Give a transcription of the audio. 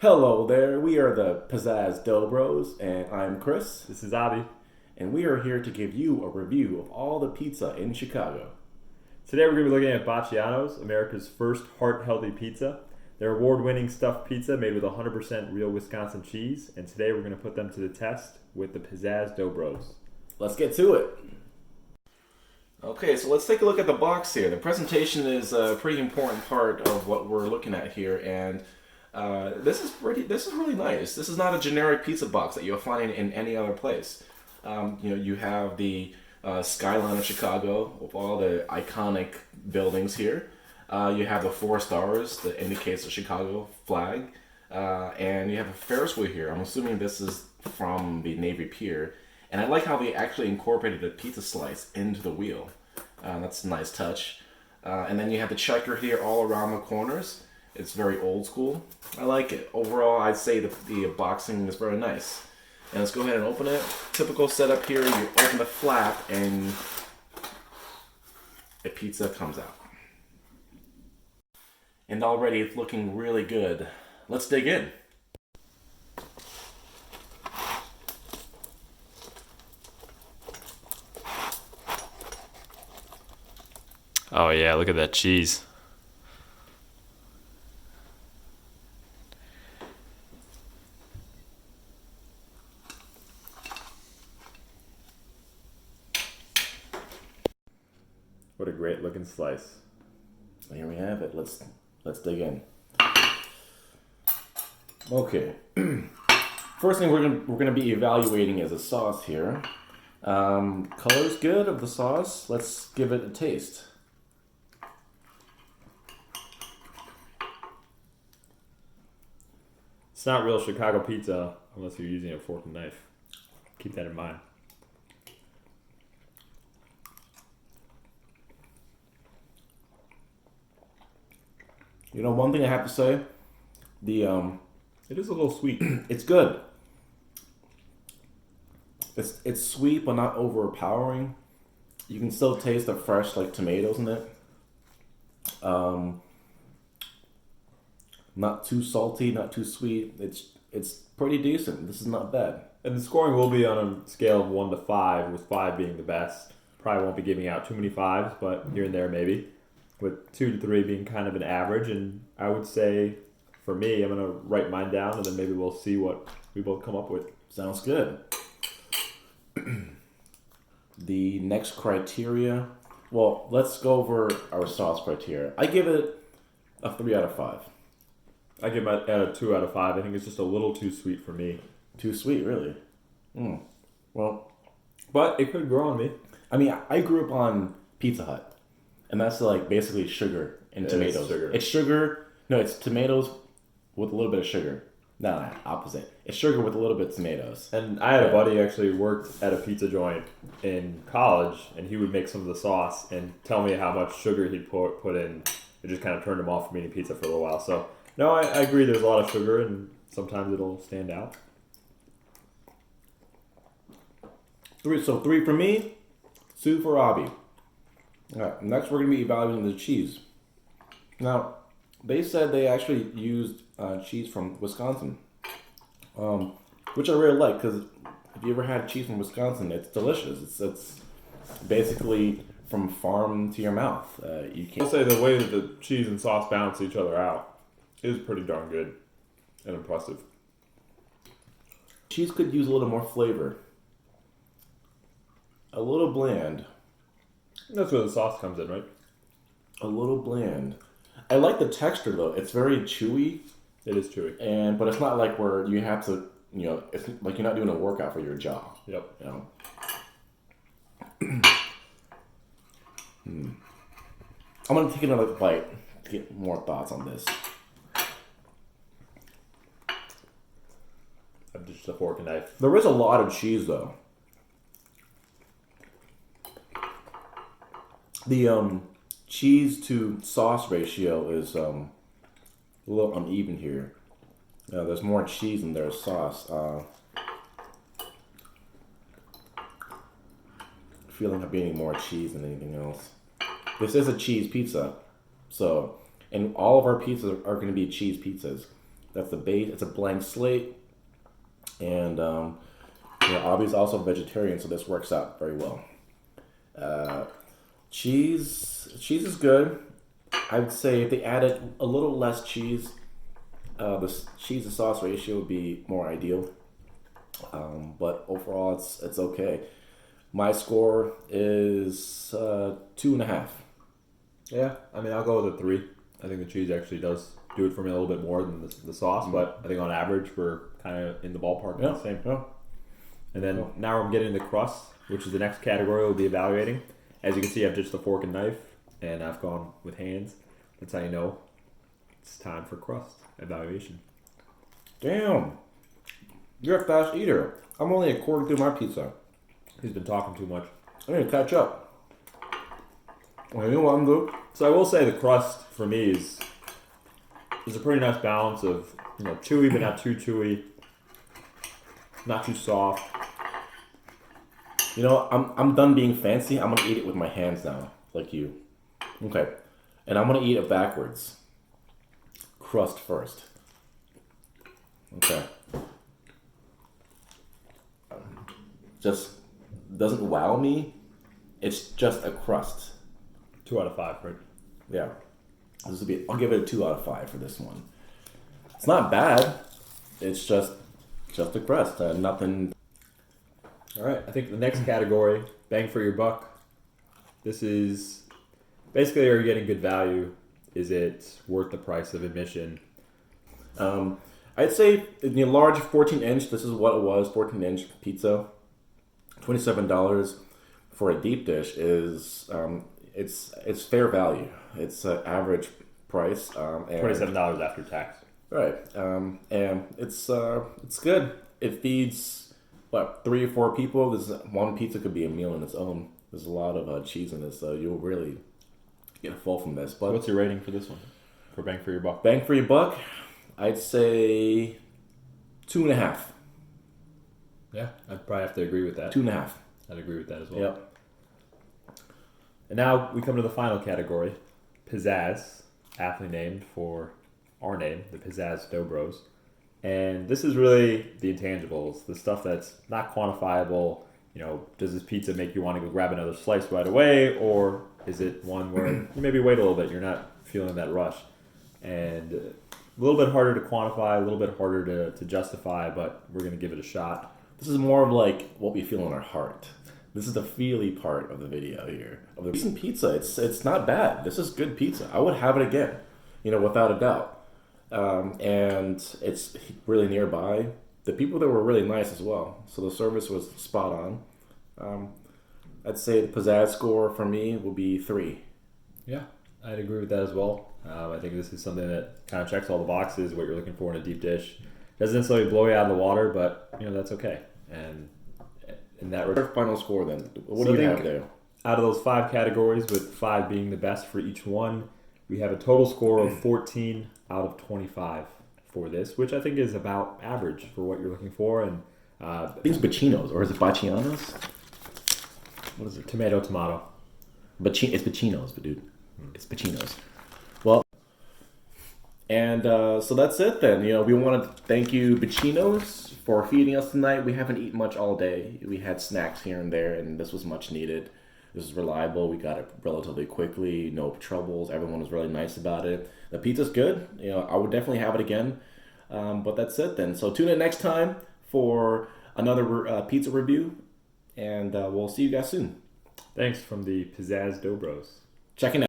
Hello there, we are the Pizzazz Dough Bros, and I'm Chris, This is Abby. and we are here to give you a review of all the pizza in Chicago. Today we're going to be looking at Bacino's, America's first heart-healthy pizza. Their award-winning stuffed pizza made with 100% real Wisconsin cheese, and today we're going to put them to the test with the Pizzazz Dough Bros. Let's get to it. Okay, so let's take a look at the box here. The presentation is a pretty important part of what we're looking at here, and this is really nice. This is not a generic pizza box that you'll find in any other place. You have the skyline of Chicago with all the iconic buildings here. You have the 4 stars that indicates the Chicago flag, and you have a Ferris wheel here. I'm assuming this is from the Navy Pier, and I like how they actually incorporated a pizza slice into the wheel. That's a nice touch. And then you have the checker here all around the corners. It's very old school. I like it. Overall, I'd say the boxing is very nice. And let's go ahead and open it. Typical setup here, you open the flap and a pizza comes out. And already it's looking really good. Let's dig in. Oh yeah, look at that cheese. What a great looking slice. Here we have it. Let's dig in. Okay. First thing we're gonna be evaluating is the sauce here. Color's good of the sauce. Let's give it a taste. It's not real Chicago pizza unless you're using a fork and knife. Keep that in mind. You know, one thing I have to say, It is a little sweet. it's good. It's sweet but not overpowering. You can still taste the fresh tomatoes in it. Not too salty, not too sweet. It's pretty decent. This is not bad. And the scoring will be on a scale of 1 to 5, with 5 being the best. Probably won't be giving out too many 5s, but here and there maybe. With 2 to 3 being kind of an average. And I would say, for me, I'm going to write mine down and then maybe we'll see what we both come up with. Sounds good. The next criteria. Well, let's go over our sauce criteria. I give it a 3 out of 5. I give it a 2 out of 5. I think it's just a little too sweet for me. Too sweet, really? Well, But it could grow on me. I mean, I grew up on Pizza Hut, and that's basically sugar and tomatoes. Sugar. It's sugar. No, it's tomatoes with a little bit of sugar. No, opposite. It's sugar with a little bit of tomatoes. And I had a buddy who actually worked at a pizza joint in college, and he would make some of the sauce and tell me how much sugar he'd put in. It just kind of turned him off from eating pizza for a little while. So, no, I agree there's a lot of sugar, and sometimes it'll stand out. 3 for me, 2 for Abby. All right, next we're going to be evaluating the cheese. Now, they said they actually used cheese from Wisconsin, which I really like because if you ever had cheese from Wisconsin, it's delicious. It's basically from farm to your mouth. You I'll can't. say the way that the cheese and sauce balance each other out is pretty darn good and impressive. Cheese could use a little more flavor. A little bland. That's where the sauce comes in, right? A little bland. I like the texture though. It's very chewy, It is chewy. but it's not like where you have to. It's like you're not doing a workout for your jaw. Yep. I'm gonna take another bite to get more thoughts on this. I'm just a fork and knife. There is a lot of cheese though. The cheese to sauce ratio is a little uneven here. There's more cheese than there's sauce. Feeling of being more cheese than anything else. This is a cheese pizza, so and all of our pizzas are going to be cheese pizzas. That's the base. It's a blank slate, and Abby's also a vegetarian, so this works out very well. Cheese is good. I would say if they added a little less cheese, the cheese to sauce ratio would be more ideal. But overall, it's okay. My score is 2.5. Yeah, I mean, I'll go with a 3. I think the cheese actually does do it for me a little bit more than the sauce, but I think on average we're kind of in the ballpark. Yeah, The same. yeah. And then now I'm getting the crust, which is the next category we'll be evaluating. As you can see, I've just a fork and knife, and I've gone with hands. That's how you know it's time for crust evaluation. Damn, you're a fast eater. I'm only a quarter through my pizza. He's been talking too much. I need to catch up. Well, you know what I'm doing? So I will say the crust for me is a pretty nice balance of chewy but not too chewy, not too soft. You know, I'm done being fancy. I'm gonna eat it with my hands now, like you. Okay, and I'm gonna eat it backwards. Crust first. Okay. Just doesn't wow me. It's just a crust. 2 out of 5, right? Yeah. I'll give it a 2 out of 5 for this one. It's not bad. It's just a crust. Nothing. All right, I think the next category, bang for your buck. This is basically, are you getting good value? Is it worth the price of admission? I'd say in the large 14-inch, this is what it was, 14-inch pizza. $27 for a deep dish is it's fair value. It's an average price. And, $27 after tax. Right, and it's good. It feeds 3 or 4 people. One pizza could be a meal in its own. There's a lot of cheese in this, so you'll really get full from this. But what's your rating for this one? For bang for your buck? Bang for your buck, I'd say 2.5. Yeah, I'd probably have to agree with that. 2.5. I'd agree with that as well. Yep. And now we come to the final category, pizzazz, aptly named for our name, the Pizzazz Dough Bros. And this is really the intangibles, the stuff that's not quantifiable. Does this pizza make you want to go grab another slice right away, or is it one where you maybe wait a little bit, you're not feeling that rush? And a little bit harder to quantify, a little bit harder to justify, but we're going to give it a shot. This is more of like what we feel in our heart. This is the feely part of the video here. Of the decent pizza, it's not bad. This is good pizza. I would have it again, without a doubt. And it's really nearby. The people there were really nice as well. So the service was spot on. I'd say the pizzazz score for me will be 3. Yeah, I'd agree with that as well. I think this is something that kind of checks all the boxes, what you're looking for in a deep dish. Doesn't necessarily blow you out of the water, but that's okay. And in that regard, final score then. What do you have there? Out of those 5 categories, with 5 being the best for each one, we have a total score of 14 out of 25 for this, which I think is about average for what you're looking for. And I think it's Bacino's, or is it Bacino's? What is it? Tomato. It's Bacino's, but dude, it's Bacino's. Well, and so that's it then. We want to thank you, Bacino's, for feeding us tonight. We haven't eaten much all day. We had snacks here and there, and this was much needed. This is reliable. We got it relatively quickly. No troubles. Everyone was really nice about it. The pizza's good. I would definitely have it again. But that's it then. So tune in next time for another pizza review, and we'll see you guys soon. Thanks from the Pizzazz Dough Bros. Checking out.